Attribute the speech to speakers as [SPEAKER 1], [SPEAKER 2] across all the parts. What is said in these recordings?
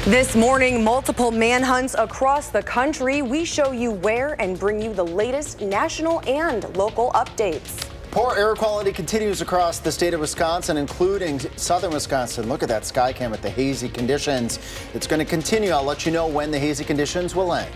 [SPEAKER 1] This morning, multiple manhunts across the country. We show you where and bring you the latest national and local updates.
[SPEAKER 2] Poor air quality continues across the state of Wisconsin, including southern Wisconsin. Look at that sky cam with the hazy conditions. It's going to continue. I'll let you know when the hazy conditions will end.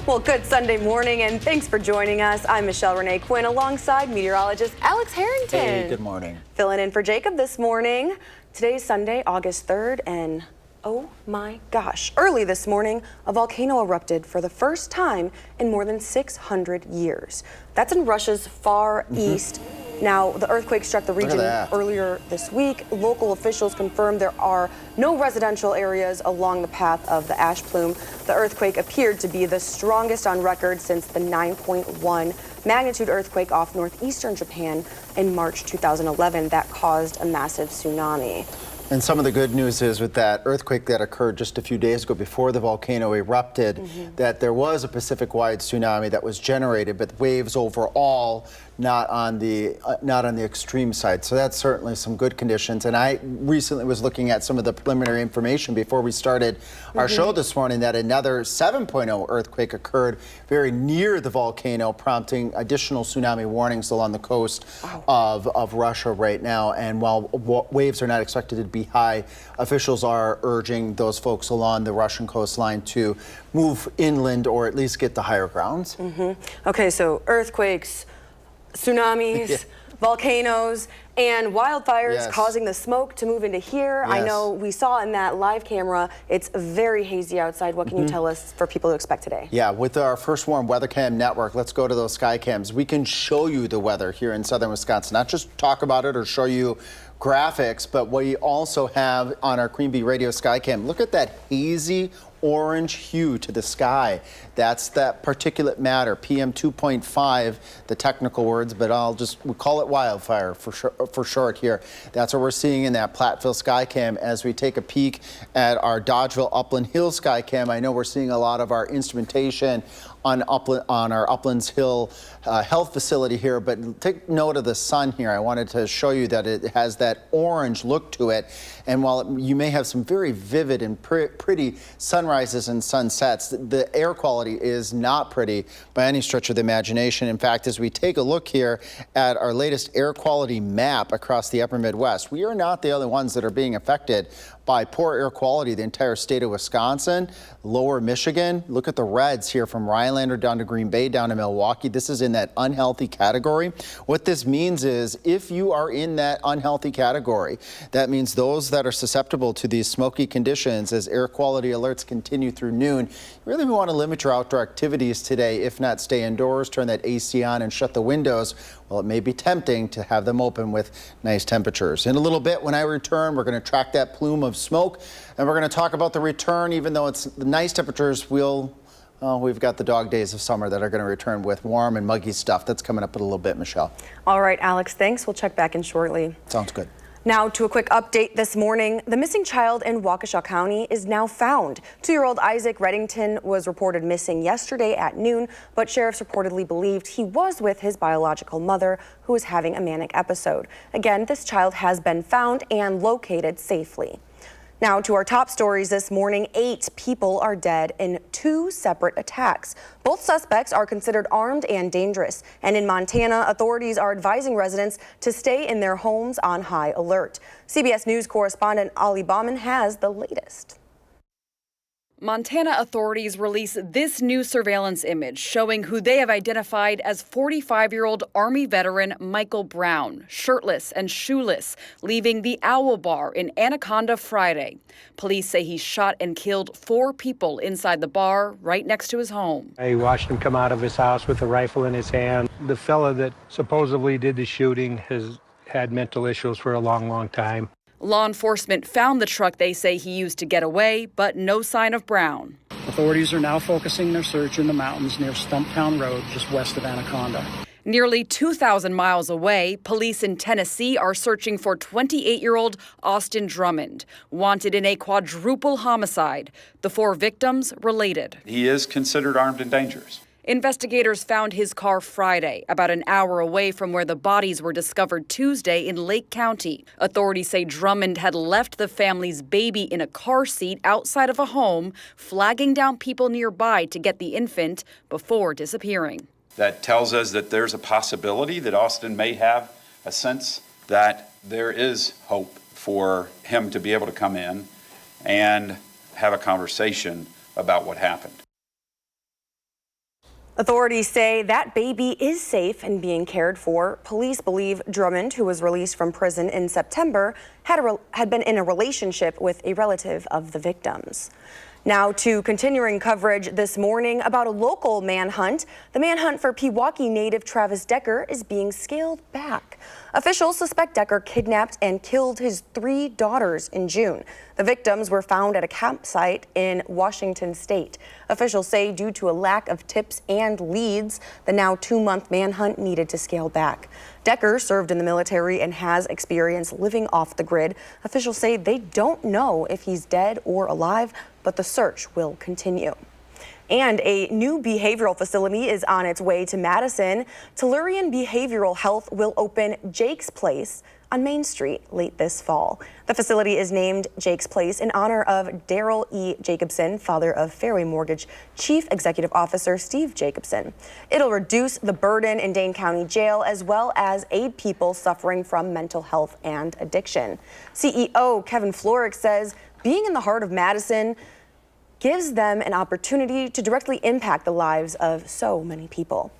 [SPEAKER 1] Well, good Sunday morning, and thanks for joining us. I'm Michelle Renee Quinn alongside meteorologist Alex Harrington.
[SPEAKER 2] Hey, good morning.
[SPEAKER 1] Filling in for Jacob this morning. Today's Sunday, August 3rd, and oh my gosh, early this morning, a volcano erupted for the first time in more than 600 years. That's in Russia's far east. Now, the earthquake struck the region earlier this week. Local officials confirmed there are no residential areas along the path of the ash plume. The earthquake appeared to be the strongest on record since the 9.1 magnitude earthquake off northeastern Japan in March 2011 that caused a massive tsunami.
[SPEAKER 2] And some of the good news is with that earthquake that occurred just a few days ago before the volcano erupted, that there was a Pacific-wide tsunami that was generated, but waves overall not on the extreme side. So that's certainly some good conditions. And I recently was looking at some of the preliminary information before we started our show this morning that another 7.0 earthquake occurred very near the volcano, prompting additional tsunami warnings along the coast of Russia right now. And while waves are not expected to be high, officials are urging those folks along the Russian coastline to move inland or at least get to higher grounds.
[SPEAKER 1] Okay, so earthquakes, tsunamis, volcanoes, and wildfires causing the smoke to move into here. I know we saw in that live camera, it's very hazy outside. What can you tell us for people to expect today? Yeah,
[SPEAKER 2] with our First Warn Weather Cam network, let's go to those sky cams. We can show you the weather here in southern Wisconsin, not just talk about it or show you graphics, but we also have on our Queen Bee Radio Skycam, look at that hazy orange hue to the sky. That's that particulate matter, PM 2.5, the technical words, but we'll call it wildfire for short here. That's what we're seeing in that Platteville Skycam. As we take a peek at our Dodgeville Upland Hill Skycam, I know we're seeing a lot of our instrumentation on our Uplands Hill health facility here, but take note of the sun here. I wanted to show you that it has that orange look to it, and while you may have some very vivid and pretty sunrises and sunsets, the air quality is not pretty by any stretch of the imagination. In fact, as we take a look here at our latest air quality map across the upper Midwest, we are not the only ones that are being affected by poor air quality. The entire state of Wisconsin, lower Michigan, look at the reds here from Rhinelander down to Green Bay, down to Milwaukee. This is in that unhealthy category. What this means is if you are in that unhealthy category, that means those that are susceptible to these smoky conditions as air quality alerts continue through noon, you really want to limit your outdoor activities today. If not, stay indoors, turn that AC on and shut the windows. Well, it may be tempting to have them open with nice temperatures. In a little bit, when I return, we're going to track that plume of smoke, and we're going to talk about the return. Even though it's the nice temperatures, we've got the dog days of summer that are going to return with warm and muggy stuff. That's coming up in a little bit, Michelle.
[SPEAKER 1] All right, Alex, thanks. We'll check back in shortly.
[SPEAKER 2] Sounds good.
[SPEAKER 1] Now to a quick update this morning. The missing child in Waukesha County is now found. 2-year-old Isaac Reddington was reported missing yesterday at noon, but sheriffs reportedly believed he was with his biological mother, who was having a manic episode. Again, this child has been found and located safely. Now to our top stories this morning. 8 people are dead in 2 separate attacks. Both suspects are considered armed and dangerous. And in Montana, authorities are advising residents to stay in their homes on high alert. CBS News correspondent Ali Bauman has the latest.
[SPEAKER 3] Montana authorities release this new surveillance image showing who they have identified as 45-year-old Army veteran Michael Brown, shirtless and shoeless, leaving the Owl Bar in Anaconda Friday. Police say he shot and killed 4 people inside the bar right next to his home.
[SPEAKER 4] I watched him come out of his house with a rifle in his hand. The fella that supposedly did the shooting has had mental issues for a long time.
[SPEAKER 3] Law enforcement found the truck they say he used to get away, but no sign of Brown.
[SPEAKER 5] Authorities are now focusing their search in the mountains near Stumptown Road, just west of Anaconda.
[SPEAKER 3] Nearly 2,000 miles away, police in Tennessee are searching for 28-year-old Austin Drummond, wanted in a quadruple homicide. The 4 victims related.
[SPEAKER 6] He is considered armed and dangerous.
[SPEAKER 3] Investigators found his car Friday, about an hour away from where the bodies were discovered Tuesday in Lake County. Authorities say Drummond had left the family's baby in a car seat outside of a home, flagging down people nearby to get the infant before disappearing.
[SPEAKER 6] That tells us that there's a possibility that Austin may have a sense that there is hope for him to be able to come in and have a conversation about what happened.
[SPEAKER 1] Authorities say that baby is safe and being cared for. Police believe Drummond, who was released from prison in September, had been in a relationship with a relative of the victims. Now to continuing coverage this morning about a local manhunt. The manhunt for Pewaukee native Travis Decker is being scaled back. Officials suspect Decker kidnapped and killed his 3 daughters in June. The victims were found at a campsite in Washington state. Officials say due to a lack of tips and leads, the now 2-month manhunt needed to scale back. Decker served in the military and has experience living off the grid. Officials say they don't know if he's dead or alive, but the search will continue. And a new behavioral facility is on its way to Madison. Tellurian Behavioral Health will open Jake's Place on Main Street late this fall. The facility is named Jake's Place in honor of Daryl E. Jacobson, father of Fairway Mortgage Chief Executive Officer Steve Jacobson. It'll reduce the burden in Dane County Jail as well as aid people suffering from mental health and addiction. CEO Kevin Florek says being in the heart of Madison gives them an opportunity to directly impact the lives of so many people.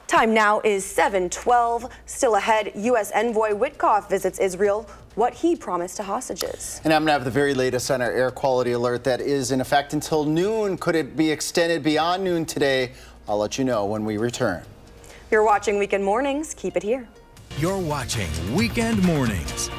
[SPEAKER 1] Time now is 7:12. Still ahead, U.S. Envoy Witkoff visits Israel, what he promised to hostages.
[SPEAKER 2] And I'm going to have the very latest on our air quality alert that is in effect until noon. Could it be extended beyond noon today? I'll let you know when we return.
[SPEAKER 1] You're watching Weekend Mornings. Keep it here.
[SPEAKER 7] You're watching Weekend Mornings.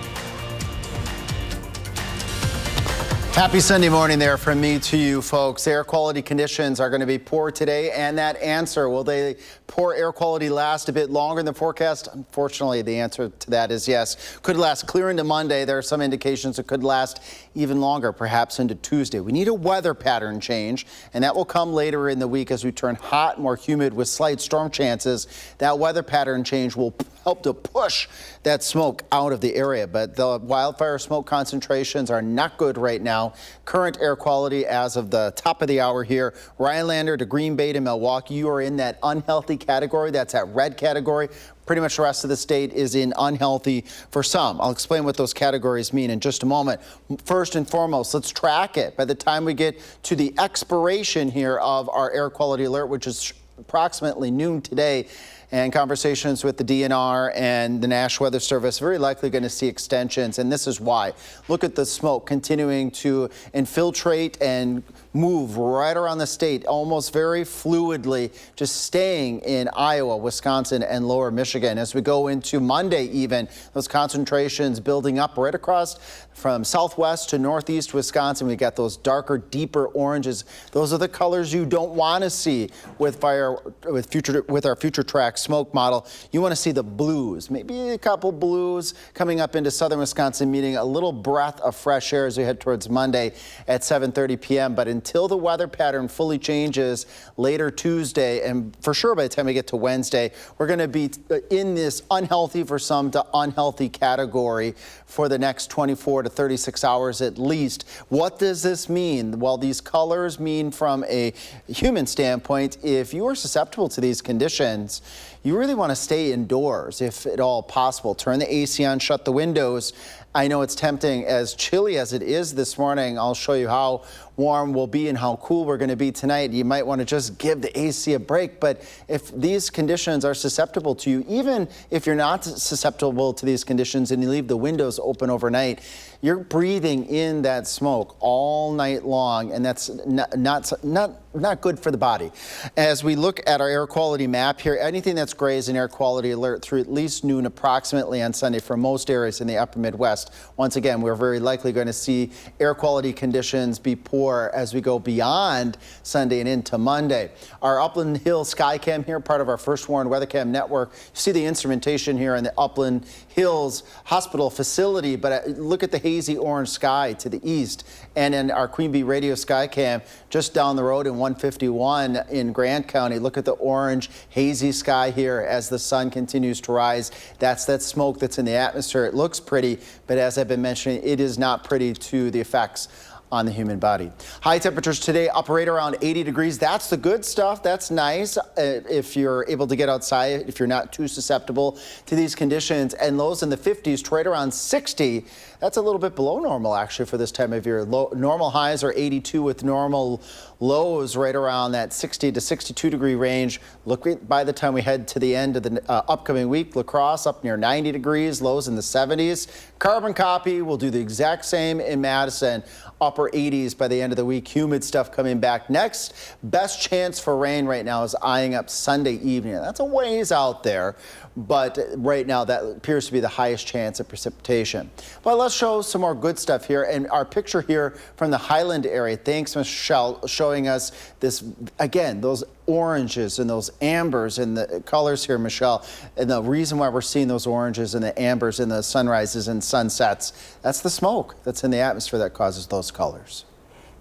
[SPEAKER 2] Happy Sunday morning there from me to you, folks. Air quality conditions are going to be poor today, and that answer, will they poor air quality last a bit longer than forecast? Unfortunately, the answer to that is yes. Could last clear into Monday. There are some indications it could last even longer, perhaps into Tuesday. We need a weather pattern change, and that will come later in the week as we turn hot, more humid with slight storm chances. That weather pattern change will help to push that smoke out of the area, but the wildfire smoke concentrations are not good right now. Current air quality as of the top of the hour here, Rhinelander to Green Bay to Milwaukee, you are in that unhealthy category. That's that red category. Pretty much the rest of the state is in unhealthy for some. I'll explain what those categories mean in just a moment. First and foremost, let's track it. By the time we get to the expiration here of our air quality alert, which is approximately noon today, and conversations with the DNR and the National Weather Service, very likely going to see extensions, and this is why. Look at the smoke continuing to infiltrate and move right around the state, almost very fluidly, just staying in Iowa, Wisconsin, and lower Michigan. As we go into Monday even, those concentrations building up right across from southwest to northeast Wisconsin. We got those darker, deeper oranges. Those are the colors you don't want to see with our future track smoke model. You want to see the blues, maybe a couple blues coming up into southern Wisconsin, meaning a little breath of fresh air as we head towards Monday at 7:30 p.m. But until the weather pattern fully changes later Tuesday, and for sure by the time we get to Wednesday, we're going to be in this unhealthy for some to unhealthy category for the next 24 to 36 hours at least. What does this mean? Well, these colors mean from a human standpoint, if you are susceptible to these conditions, you really want to stay indoors if at all possible. Turn the AC on, shut the windows. I know it's tempting, as chilly as it is this morning. I'll show you how warm we'll be and how cool we're going to be tonight. You might want to just give the AC a break. But if these conditions are susceptible to you, even if you're not susceptible to these conditions and you leave the windows open overnight, you're breathing in that smoke all night long, and that's not good for the body. As we look at our air quality map here, anything that's gray is an air quality alert through at least noon approximately on Sunday for most areas in the upper Midwest. Once again, we're very likely going to see air quality conditions be poor as we go beyond Sunday and into Monday. Our Upland Hill Skycam here, part of our First Warn WeatherCam network. You see the instrumentation here on the Upland Hills Hospital facility, but look at the hazy orange sky to the east. And in our Queen Bee Radio Skycam just down the road in 151 in Grant County, look at the orange hazy sky here as the sun continues to rise. That's that smoke that's in the atmosphere. It looks pretty, but as I've been mentioning, it is not pretty to the effects on the human body. High temperatures today up right around 80 degrees. That's the good stuff. That's nice if you're able to get outside, if you're not too susceptible to these conditions. And lows in the 50s to right around 60. That's a little bit below normal actually for this time of year. Normal highs are 82 with normal lows right around that 60 to 62 degree range. Look, by the time we head to the end of the upcoming week, La Crosse up near 90 degrees, lows in the 70s. Carbon copy will do the exact same in Madison. Upper 80s by the end of the week. Humid stuff coming back next. Best chance for rain right now is eyeing up Sunday evening. That's a ways out there, but right now that appears to be the highest chance of precipitation. But let's show some more good stuff here. And our picture here from the Highland area. Thanks, Michelle, showing us this again, those oranges and those ambers and the colors here, Michelle. And the reason why we're seeing those oranges and the ambers in the sunrises and sunsets, that's the smoke that's in the atmosphere that causes those colors.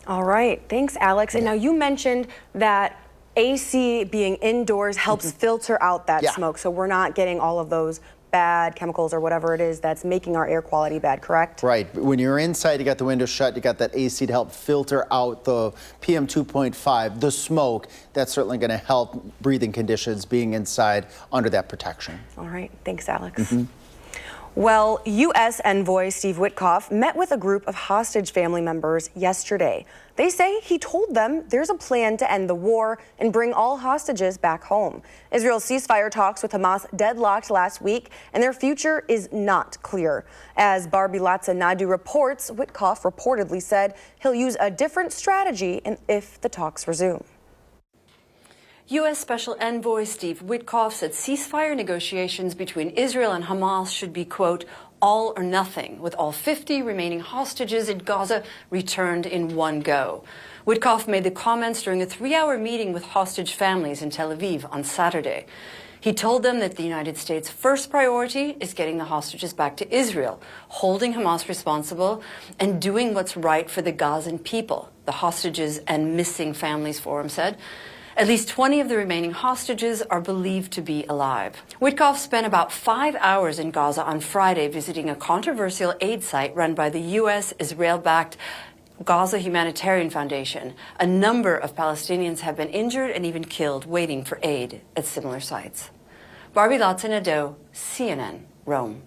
[SPEAKER 1] All right. Thanks, Alex. And now you mentioned that AC being indoors helps filter out that smoke. So we're not getting all of those bad chemicals or whatever it is that's making our air quality bad, correct?
[SPEAKER 2] Right. When you're inside, you got the windows shut, you got that AC to help filter out the PM 2.5, the smoke. That's certainly going to help breathing conditions being inside under that protection.
[SPEAKER 1] All right. Thanks, Alex. Well, U.S. Envoy Steve Witkoff met with a group of hostage family members yesterday. They say he told them there's a plan to end the war and bring all hostages back home. Israel's ceasefire talks with Hamas deadlocked last week, and their future is not clear. As Barbie Latza-Nadu reports, Witkoff reportedly said he'll use a different strategy if the talks resume.
[SPEAKER 8] U.S. Special Envoy Steve Witkoff said ceasefire negotiations between Israel and Hamas should be, quote, all or nothing, with all 50 remaining hostages in Gaza returned in one go. Witkoff made the comments during a 3-hour meeting with hostage families in Tel Aviv on Saturday. He told them that the United States' first priority is getting the hostages back to Israel, holding Hamas responsible, and doing what's right for the Gazan people, the Hostages and Missing Families Forum said. At least 20 of the remaining hostages are believed to be alive. Witkoff spent about 5 hours in Gaza on Friday visiting a controversial aid site run by the U.S. Israel-backed Gaza Humanitarian Foundation. A number of Palestinians have been injured and even killed waiting for aid at similar sites. Barbie Latza-Nadu, CNN, Rome.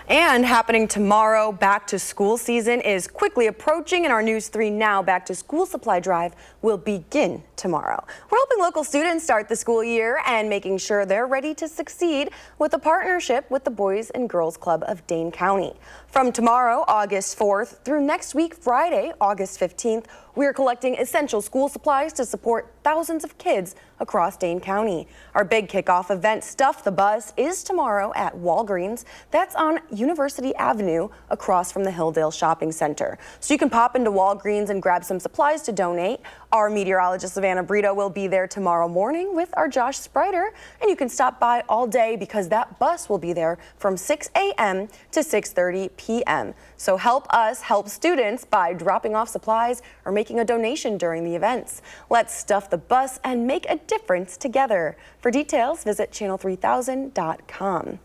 [SPEAKER 1] And happening tomorrow, back to school season is quickly approaching, and our News 3 Now back to school supply drive will begin tomorrow. We're helping local students start the school year and making sure they're ready to succeed with a partnership with the Boys and Girls Club of Dane County. From tomorrow, August 4th, through next week, Friday, August 15th, we are collecting essential school supplies to support thousands of kids across Dane County. Our big kickoff event, Stuff the Bus, is tomorrow at Walgreens. That's on University Avenue across from the Hilldale Shopping Center. So you can pop into Walgreens and grab some supplies to donate. Our meteorologist Savannah Brito will be there tomorrow morning with our Josh Sprider, and you can stop by all day because that bus will be there from 6 a.m. to 6:30 p.m. So help us help students by dropping off supplies or making a donation during the events. Let's stuff the bus and make a difference together. For details, visit channel3000.com.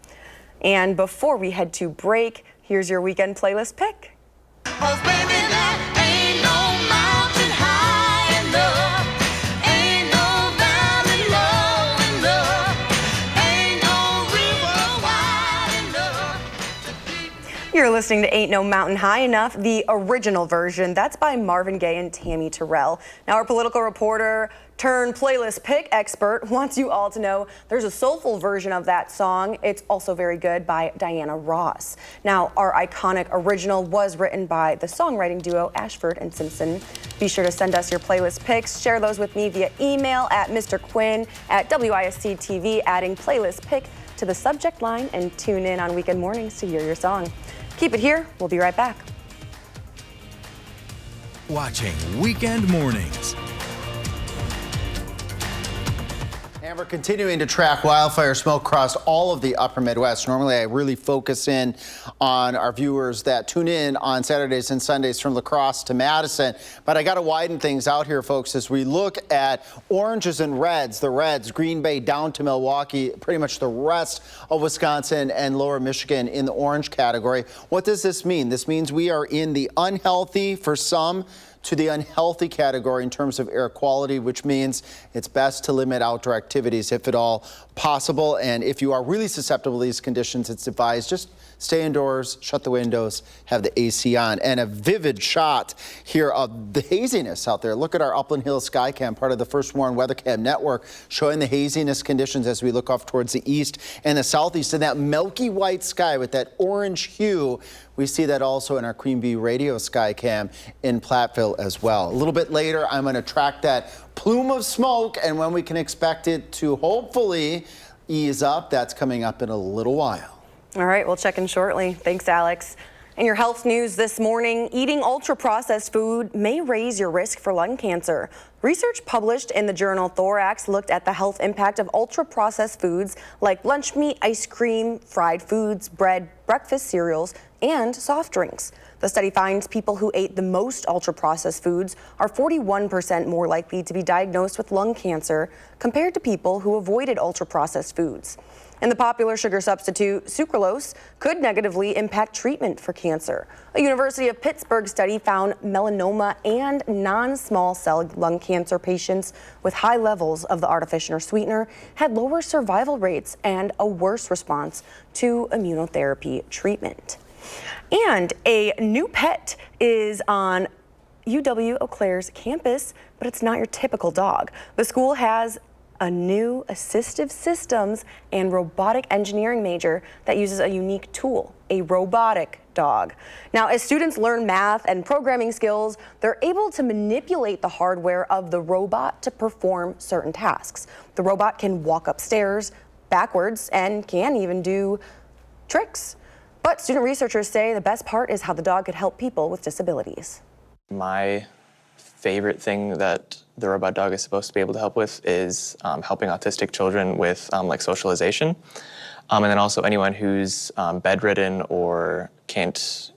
[SPEAKER 1] And before we head to break, here's your weekend playlist pick. You're listening to Ain't No Mountain High Enough, the original version. That's by Marvin Gaye and Tammy Terrell. Now, our political reporter turned playlist pick expert wants you all to know there's a soulful version of that song. It's also very good by Diana Ross. Now, our iconic original was written by the songwriting duo Ashford and Simpson. Be sure to send us your playlist picks. Share those with me via email at Mr. Quinn at WISC-TV, adding playlist pick to the subject line, and tune in on weekend mornings to hear your song. Keep it here. We'll be right back.
[SPEAKER 7] Watching Weekend Mornings.
[SPEAKER 2] And we're continuing to track wildfire smoke across all of the upper Midwest. Normally, I really focus in on our viewers that tune in on Saturdays and Sundays from La Crosse to Madison. But I got to widen things out here, folks, as we look at oranges and reds, the reds, Green Bay down to Milwaukee, pretty much the rest of Wisconsin and lower Michigan in the orange category. What does this mean? This means we are in the unhealthy for some to the unhealthy category in terms of air quality, which means it's best to limit outdoor activities if at all possible. And if you are really susceptible to these conditions, it's advised just stay indoors, shut the windows, have the AC on. And a vivid shot here of the haziness out there. Look at our Upland Hills Skycam, part of the First Warren WeatherCam network, showing the haziness conditions as we look off towards the east and the southeast. And that milky white sky with that orange hue, we see that also in our Queen Bee Radio Skycam in Platteville as well. A little bit later, I'm going to track that plume of smoke and when we can expect it to hopefully ease up. That's coming up in a little while.
[SPEAKER 1] All right, we'll check in shortly. Thanks, Alex. In your health news this morning, eating ultra-processed food may raise your risk for lung cancer. Research published in the journal Thorax looked at the health impact of ultra-processed foods like lunch meat, ice cream, fried foods, bread, breakfast cereals, and soft drinks. The study finds people who ate the most ultra-processed foods are 41% more likely to be diagnosed with lung cancer compared to people who avoided ultra-processed foods. And the popular sugar substitute, sucralose, could negatively impact treatment for cancer. A University of Pittsburgh study found melanoma and non-small cell lung cancer patients with high levels of the artificial sweetener had lower survival rates and a worse response to immunotherapy treatment. And a new pet is on UW-Eau Claire's campus, but it's not your typical dog. The school has a new assistive systems and robotic engineering major that uses a unique tool, a robotic dog. Now, as students learn math and programming skills, they're able to manipulate the hardware of the robot to perform certain tasks. The robot can walk upstairs backwards and can even do tricks. But student researchers say the best part is how the dog could help people with disabilities.
[SPEAKER 9] My favorite thing that the robot dog is supposed to be able to help with is helping autistic children with like socialization. And then also anyone who's bedridden or can't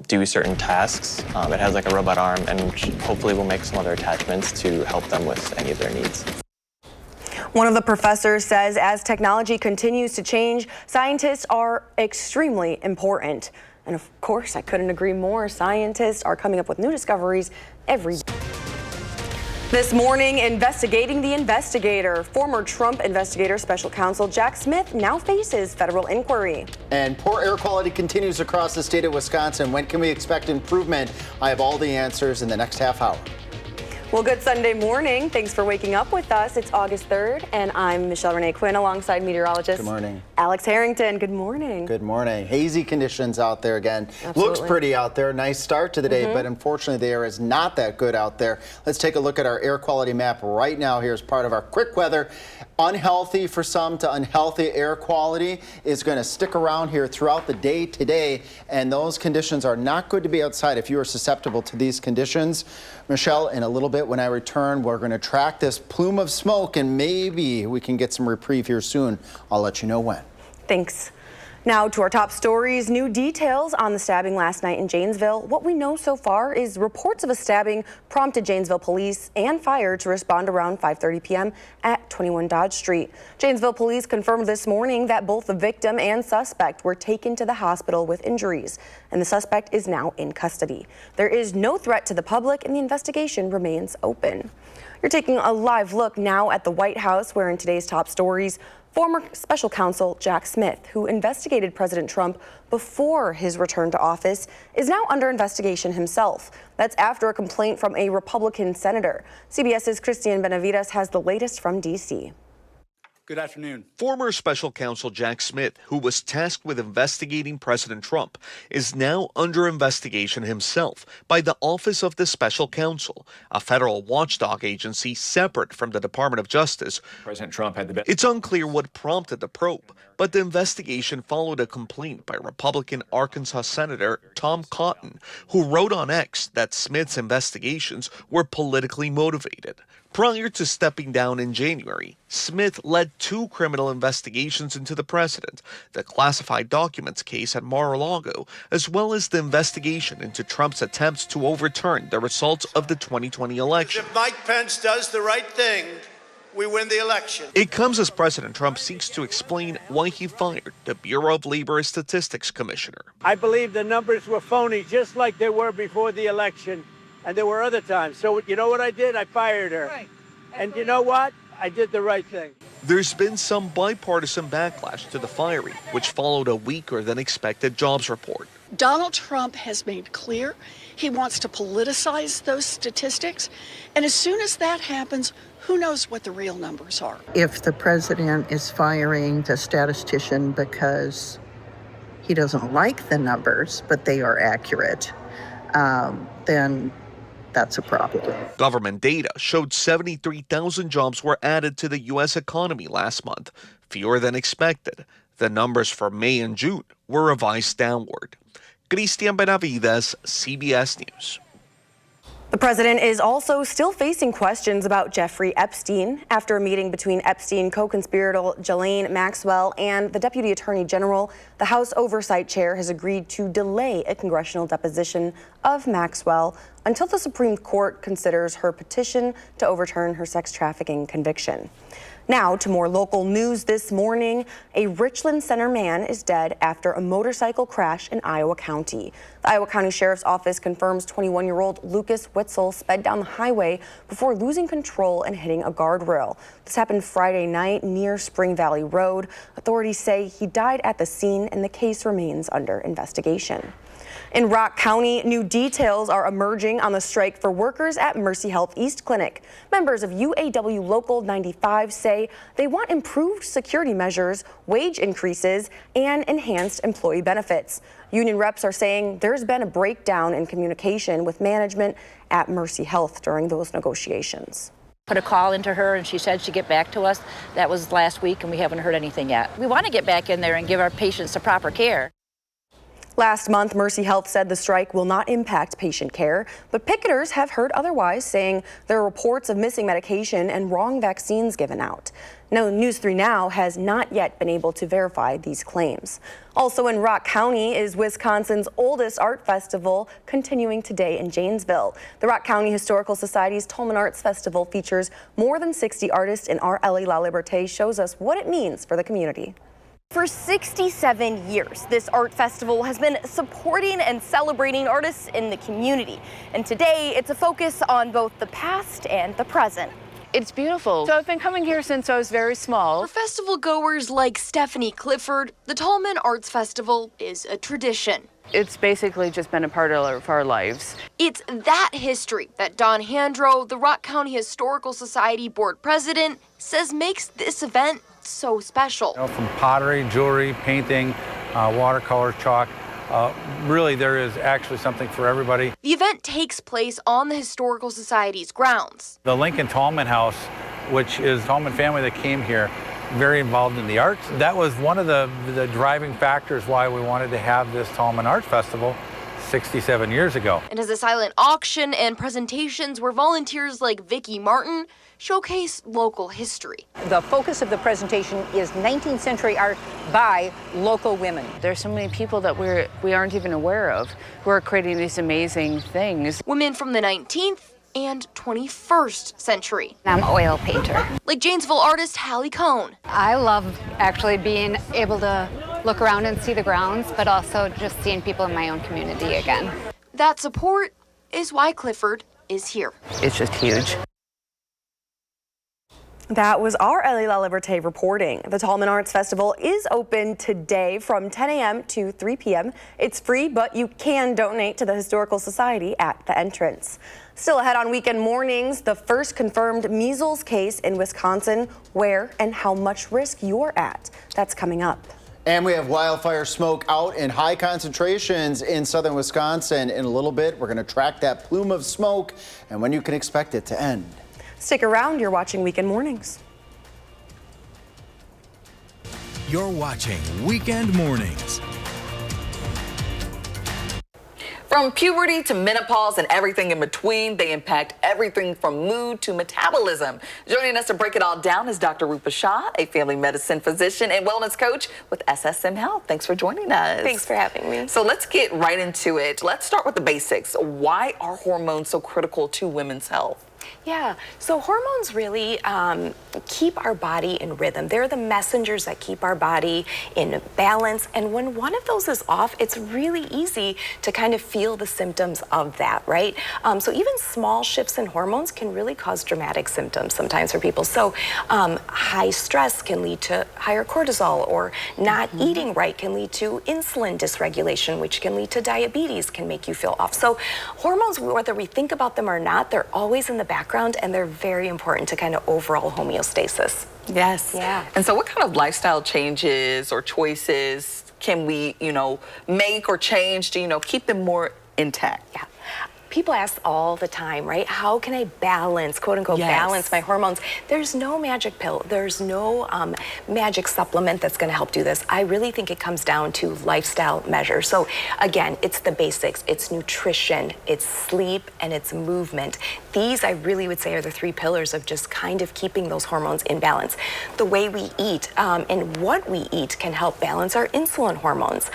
[SPEAKER 9] do certain tasks. It has like a robot arm and hopefully will make some other attachments to help them with any of their needs.
[SPEAKER 1] One of the professors says as technology continues to change, scientists are extremely important. And of course, I couldn't agree more. Scientists are coming up with new discoveries every day. This morning, investigating the investigator. Former Trump investigator special counsel Jack Smith now faces federal inquiry.
[SPEAKER 2] And poor air quality continues across the state of Wisconsin. When can we expect improvement? I have all the answers in the next half hour.
[SPEAKER 1] Well, good Sunday morning. Thanks for waking up with us. It's August 3rd, and I'm Michelle Renee Quinn alongside meteorologist
[SPEAKER 2] Good morning.
[SPEAKER 1] Alex Harrington. Good morning.
[SPEAKER 2] Good morning. Hazy conditions out there again.
[SPEAKER 1] Absolutely.
[SPEAKER 2] Looks pretty out there. Nice start to the day, but unfortunately the air is not that good out there. Let's take a look at our air quality map right now. Here's part of our quick weather. Unhealthy for some to unhealthy air quality is going to stick around here throughout the day today, and those conditions are not good to be outside if you are susceptible to these conditions. Michelle, in a little bit when I return, we're going to track this plume of smoke and maybe we can get some reprieve here soon. I'll let you know when.
[SPEAKER 1] Thanks. Now to our top stories, new details on the stabbing last night in Janesville. What we know so far is reports of a stabbing prompted Janesville police and fire to respond around 5:30 p.m. at 21 Dodge Street. Janesville police confirmed this morning that both the victim and suspect were taken to the hospital with injuries, and the suspect is now in custody. There is no threat to the public and the investigation remains open. You're taking a live look now at the White House, where in today's top stories, former special counsel Jack Smith, who investigated President Trump before his return to office, is now under investigation himself. That's after a complaint from a Republican senator. CBS's Christian Benavides has the latest from D.C.
[SPEAKER 10] Good afternoon. Former special counsel Jack Smith, who was tasked with investigating President Trump, is now under investigation himself by the Office of the Special Counsel, a federal watchdog agency separate from the Department of Justice.
[SPEAKER 11] President Trump had the best.
[SPEAKER 10] It's unclear what prompted the probe, But the investigation followed a complaint by Republican Arkansas Senator Tom Cotton, who wrote on X that Smith's investigations were politically motivated. Prior to stepping down in January, Smith led 2 criminal investigations into the president, the classified documents case at Mar-a-Lago, as well as the investigation into Trump's attempts to overturn the results of the 2020 election.
[SPEAKER 11] If Mike Pence does the right thing, we win the election.
[SPEAKER 10] It comes as President Trump seeks to explain why he fired the Bureau of Labor Statistics Commissioner.
[SPEAKER 12] I believe the numbers were phony, just like they were before the election. And there were other times. So you know what I did? I fired her. Right. And you know what? I did the right thing.
[SPEAKER 10] There's been some bipartisan backlash to the firing, which followed a weaker than expected jobs report.
[SPEAKER 13] Donald Trump has made clear he wants to politicize those statistics. And as soon as that happens, who knows what the real numbers are?
[SPEAKER 14] If the president is firing the statistician because he doesn't like the numbers, but they are accurate, then that's a problem.
[SPEAKER 10] Government data showed 73,000 jobs were added to the U.S. economy last month, fewer than expected. The numbers for May and June were revised downward. Cristian Benavides, CBS News.
[SPEAKER 1] The president is also still facing questions about Jeffrey Epstein. After a meeting between Epstein co-conspirator Ghislaine Maxwell and the Deputy Attorney General, the House Oversight Chair has agreed to delay a congressional deposition of Maxwell until the Supreme Court considers her petition to overturn her sex trafficking conviction. Now to more local news this morning. A Richland Center man is dead after a motorcycle crash in Iowa County. The Iowa County Sheriff's Office confirms 21-year-old Lucas Witzel sped down the highway before losing control and hitting a guardrail. This happened Friday night near Spring Valley Road. Authorities say he died at the scene and the case remains under investigation. In Rock County, new details are emerging on the strike for workers at Mercy Health East Clinic. Members of UAW Local 95 say they want improved security measures, wage increases, and enhanced employee benefits. Union reps are saying there's been a breakdown in communication with management at Mercy Health during those negotiations.
[SPEAKER 15] Put a call into her and she said she'd get back to us. That was last week and we haven't heard anything yet. We want to get back in there and give our patients the proper care.
[SPEAKER 1] Last month, Mercy Health said the strike will not impact patient care, but picketers have heard otherwise, saying there are reports of missing medication and wrong vaccines given out. No, News 3 Now has not yet been able to verify these claims. Also in Rock County is Wisconsin's oldest art festival, continuing today in Janesville. The Rock County Historical Society's Tolman Arts Festival features more than 60 artists, and our Ellie LaLiberte shows us what it means for the community.
[SPEAKER 16] For 67 years, this art festival has been supporting and celebrating artists in the community. And today, it's a focus on both the past and the present.
[SPEAKER 17] It's beautiful. So I've been coming here since I was very small.
[SPEAKER 18] For festival goers like Stephanie Clifford, the Tolman Arts Festival is a tradition.
[SPEAKER 17] It's basically just been a part of our lives.
[SPEAKER 18] It's that history that Don Handro, the Rock County Historical Society board president, says makes this event so special.
[SPEAKER 19] From pottery, jewelry, painting, watercolor, chalk, really there is actually something for everybody.
[SPEAKER 18] The event takes place on the Historical Society's grounds.
[SPEAKER 19] The Lincoln Tolman House, which is the Tolman family that came here, very involved in the arts. That was one of the driving factors why we wanted to have this Tolman Arts Festival 67 years ago.
[SPEAKER 18] And as a silent auction and presentations where volunteers like Vicki Martin showcase local history.
[SPEAKER 20] The focus of the presentation is 19th century art by local women.
[SPEAKER 17] There's so many people that we aren't even aware of who are creating these amazing things.
[SPEAKER 18] Women from the 19th and 21st century.
[SPEAKER 21] I'm an oil painter.
[SPEAKER 18] Like Janesville artist Hallie Cohn.
[SPEAKER 21] I love actually being able to look around and see the grounds, but also just seeing people in my own community again.
[SPEAKER 18] That support is why Clifford is here.
[SPEAKER 17] It's just huge.
[SPEAKER 1] That was our Ellie LaLiberte reporting. The Tolman Arts Festival is open today from 10 a.m. to 3 p.m. It's free, but you can donate to the Historical Society at the entrance. Still ahead on Weekend Mornings, the first confirmed measles case in Wisconsin, where and how much risk you're at. That's coming up.
[SPEAKER 2] And we have wildfire smoke out in high concentrations in southern Wisconsin. In a little bit, we're going to track that plume of smoke and when you can expect it to end.
[SPEAKER 1] Stick around, you're watching Weekend Mornings.
[SPEAKER 7] You're watching Weekend Mornings.
[SPEAKER 4] From puberty to menopause and everything in between, they impact everything from mood to metabolism. Joining us to break it all down is Dr. Rupa Shah, a family medicine physician and wellness coach with SSM Health. Thanks for joining us.
[SPEAKER 22] Thanks for having me.
[SPEAKER 4] So let's get right into it. Let's start with the basics. Why are hormones so critical to women's health?
[SPEAKER 22] Yeah, so hormones really keep our body in rhythm. They're the messengers that keep our body in balance. And when one of those is off, it's really easy to kind of feel the symptoms of that, right? So even small shifts in hormones can really cause dramatic symptoms sometimes for people. So high stress can lead to higher cortisol, or not eating right can lead to insulin dysregulation, which can lead to diabetes, can make you feel off. So hormones, whether we think about them or not, they're always in the background, and they're very important to kind of overall homeostasis.
[SPEAKER 4] Yes.
[SPEAKER 22] Yeah.
[SPEAKER 4] And so what kind of lifestyle changes or choices can we, make or change to, keep them more intact?
[SPEAKER 22] Yeah. People ask all the time, right? How can I balance, quote unquote, balance my hormones? There's no magic pill. There's no magic supplement that's going to help do this. I really think it comes down to lifestyle measures. So again, it's the basics. It's nutrition, it's sleep, and it's movement. These, I really would say, are the three pillars of just kind of keeping those hormones in balance. The way we eat and what we eat can help balance our insulin hormones.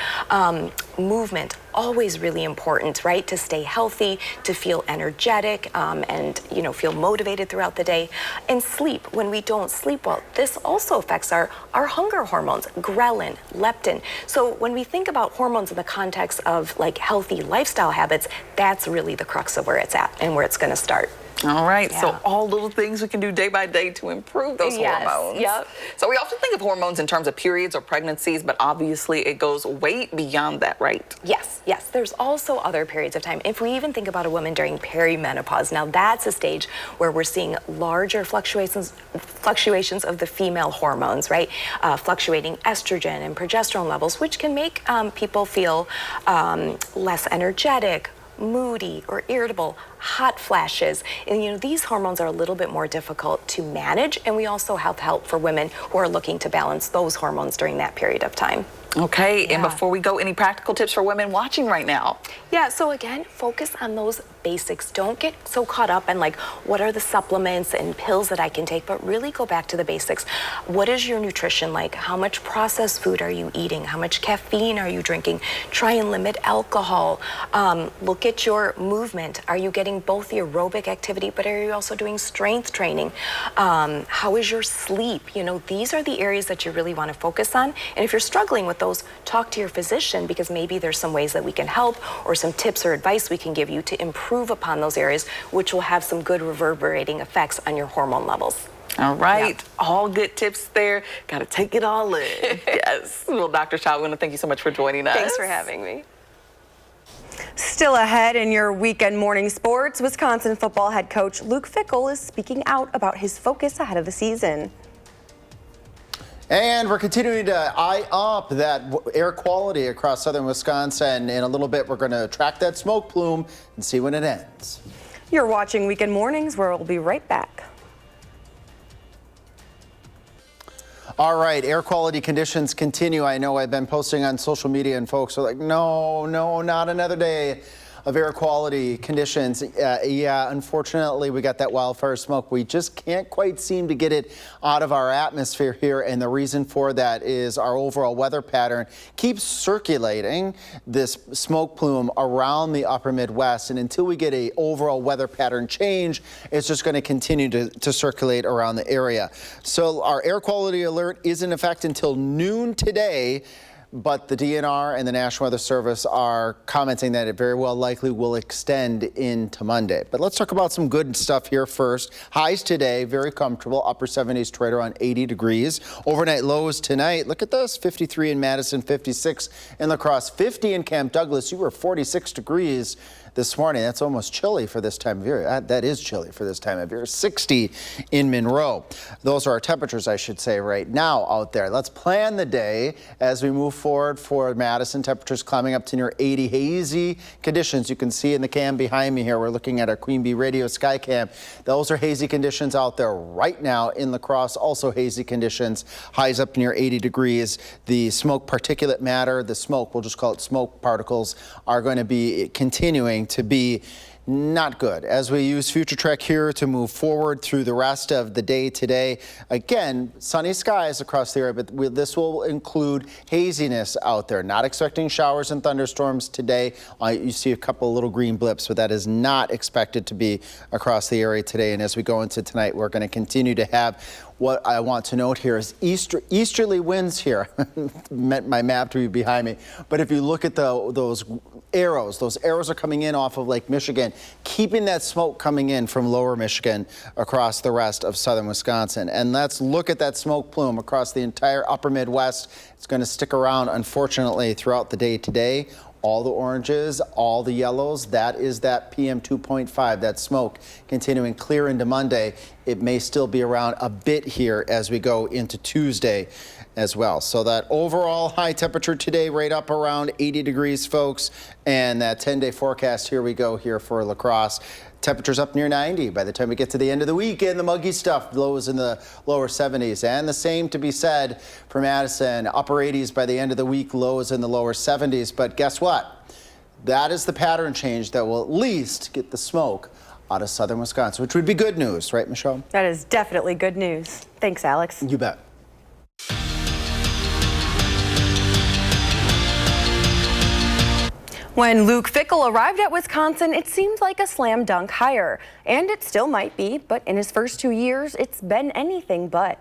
[SPEAKER 22] Movement, always really important, right? To stay healthy, to feel energetic, and feel motivated throughout the day. And sleep, when we don't sleep well, this also affects our hunger hormones, ghrelin, leptin. So when we think about hormones in the context of like healthy lifestyle habits, that's really the crux of where it's at and where it's going to start.
[SPEAKER 4] All right,
[SPEAKER 22] Yeah.
[SPEAKER 4] so all little things we can do day by day to improve those hormones.
[SPEAKER 22] Yep.
[SPEAKER 4] So we often think of hormones in terms of periods or pregnancies, but obviously it goes way beyond that, right?
[SPEAKER 22] Yes. There's also other periods of time. If we even think about a woman during perimenopause, now that's a stage where we're seeing larger fluctuations of the female hormones, right? Fluctuating estrogen and progesterone levels, which can make people feel less energetic, moody or irritable, hot flashes. And these hormones are a little bit more difficult to manage, and we also have help for women who are looking to balance those hormones during that period of time.
[SPEAKER 4] Okay, and before we go, any practical tips for women watching right now?
[SPEAKER 22] Yeah, so again, focus on those basics. Don't get so caught up in like, what are the supplements and pills that I can take, but really go back to the basics. What is your nutrition like? How much processed food are you eating? How much caffeine are you drinking? Try and limit alcohol. Look at your movement. Are you getting both the aerobic activity, but are you also doing strength training? How is your sleep? These are the areas that you really want to focus on. And if you're struggling with those, talk to your physician, because maybe there's some ways that we can help or some tips or advice we can give you to improve upon those areas, which will have some good reverberating effects on your hormone levels.
[SPEAKER 4] All right, all good tips there. Got to take it all in. Yes. Well, Dr. Shah, we want to thank you so much for joining us.
[SPEAKER 22] Thanks for having me.
[SPEAKER 1] Still ahead in your weekend morning sports, Wisconsin football head coach Luke Fickell is speaking out about his focus ahead of the season.
[SPEAKER 2] And we're continuing to eye up that air quality across southern Wisconsin. In a little bit, we're going to track that smoke plume and see when it ends.
[SPEAKER 1] You're watching Weekend Mornings, where we'll be right back.
[SPEAKER 2] All right, air quality conditions continue. I know I've been posting on social media, and folks are like, no, not another day of air quality conditions. Yeah, unfortunately, we got that wildfire smoke. We just can't quite seem to get it out of our atmosphere here, and the reason for that is our overall weather pattern keeps circulating this smoke plume around the upper Midwest, and until we get a overall weather pattern change, it's just going to continue to circulate around the area. So our air quality alert is in effect until noon today. But the DNR and the National Weather Service are commenting that it very well likely will extend into Monday. But let's talk about some good stuff here first. Highs today, very comfortable, upper 70s to right around 80 degrees. Overnight lows tonight, look at this, 53 in Madison, 56 in La Crosse, 50 in Camp Douglas. You were 46 degrees this morning. That's almost chilly for this time of year. That is chilly for this time of year. 60 in Monroe. Those are our temperatures, I should say, right now out there. Let's plan the day as we move forward for Madison. Temperatures climbing up to near 80. Hazy conditions. You can see in the cam behind me here. We're looking at our Queen Bee Radio Sky Cam. Those are hazy conditions out there right now in La Crosse. Also hazy conditions. Highs up near 80 degrees. The smoke particulate matter, the smoke, we'll just call it smoke particles, are going to be continuing to be not good as we use Future Trek here to move forward through the rest of the day today. Again, sunny skies across the area, but this will include haziness out there. Not expecting showers and thunderstorms today. You see a couple little green blips, but that is not expected to be across the area today. And as we go into tonight, we're going to continue to have what I want to note here is easterly winds here. Meant my map to be behind me. But if you look at those arrows are coming in off of Lake Michigan, keeping that smoke coming in from lower Michigan across the rest of southern Wisconsin. And let's look at that smoke plume across the entire upper Midwest. It's going to stick around, unfortunately, throughout the day today. All the oranges, all the yellows, that is that PM 2.5, that smoke continuing clear into Monday. It may still be around a bit here as we go into Tuesday as well. So that overall high temperature today right up around 80 degrees, folks. And that 10-day forecast, here we go here for La Crosse. Temperatures up near 90 by the time we get to the end of the week, and the muggy stuff, lows in the lower 70s. And the same to be said for Madison, upper 80s by the end of the week, lows in the lower 70s. But guess what? That is the pattern change that will at least get the smoke out of southern Wisconsin, which would be good news, right, Michelle?
[SPEAKER 1] That is definitely good news. Thanks, Alex.
[SPEAKER 2] You bet.
[SPEAKER 1] When Luke Fickell arrived at Wisconsin, it seemed like a slam dunk hire. And it still might be, but in his first 2 years, it's been anything but.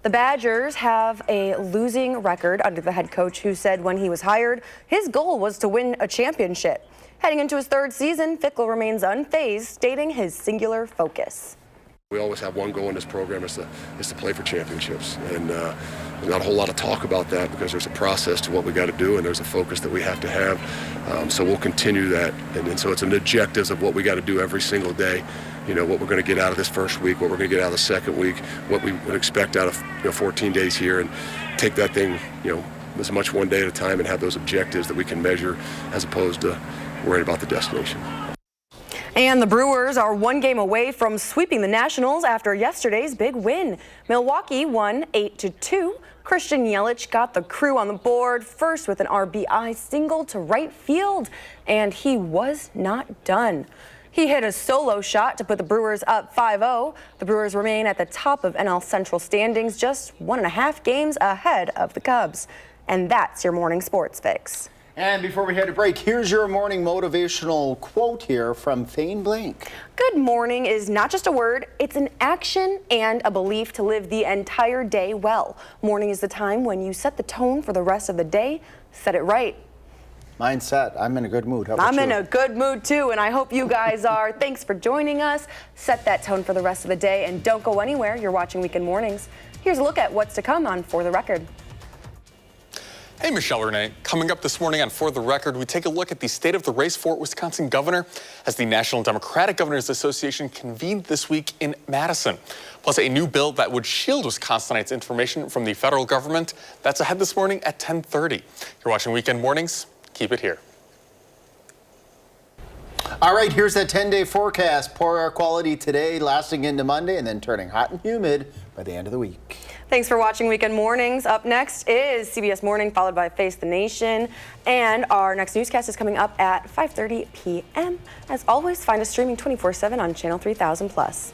[SPEAKER 1] The Badgers have a losing record under the head coach who said when he was hired, his goal was to win a championship. Heading into his third season, Fickell remains unfazed, stating his singular focus.
[SPEAKER 3] We always have one goal in this program is to play for championships, and not a whole lot of talk about that because there's a process to what we got to do, and there's a focus that we have to have. So we'll continue that, and so it's an objectives of what we got to do every single day. You know, what we're going to get out of this first week, what we're going to get out of the second week, what we would expect out of 14 days here, and take that thing, as much one day at a time, and have those objectives that we can measure as opposed to worrying about the destination.
[SPEAKER 1] And the Brewers are one game away from sweeping the Nationals after yesterday's big win. Milwaukee won 8-2. Christian Yelich got the Crew on the board first with an RBI single to right field, and he was not done. He hit a solo shot to put the Brewers up 5-0. The Brewers remain at the top of NL Central standings, just 1.5 games ahead of the Cubs. And that's your morning sports fix.
[SPEAKER 2] And before we head to break, here's your morning motivational quote here from Thane Blank.
[SPEAKER 1] Good morning is not just a word, it's an action and a belief to live the entire day well. Morning is the time when you set the tone for the rest of the day. Set it right.
[SPEAKER 2] Mine's set. I'm in a good mood. How about
[SPEAKER 1] I'm
[SPEAKER 2] you?
[SPEAKER 1] in a good mood too, and I hope you guys are. Thanks for joining us. Set that tone for the rest of the day and don't go anywhere. You're watching Weekend Mornings. Here's a look at what's to come on For the Record.
[SPEAKER 5] Hey, Michelle Renee. Coming up this morning on For the Record, we take a look at the state of the race for Wisconsin governor as the National Democratic Governors Association convened this week in Madison. Plus, a new bill that would shield Wisconsinites' information from the federal government. That's ahead this morning at 10:30. You're watching Weekend Mornings. Keep it here.
[SPEAKER 2] All right, here's that 10-day forecast. Poor air quality today, lasting into Monday, and then turning hot and humid by the end of the week.
[SPEAKER 1] Thanks for watching Weekend Mornings. Up next is CBS Morning, followed by Face the Nation. And our next newscast is coming up at 5:30 p.m. As always, find us streaming 24/7 on Channel 3000+.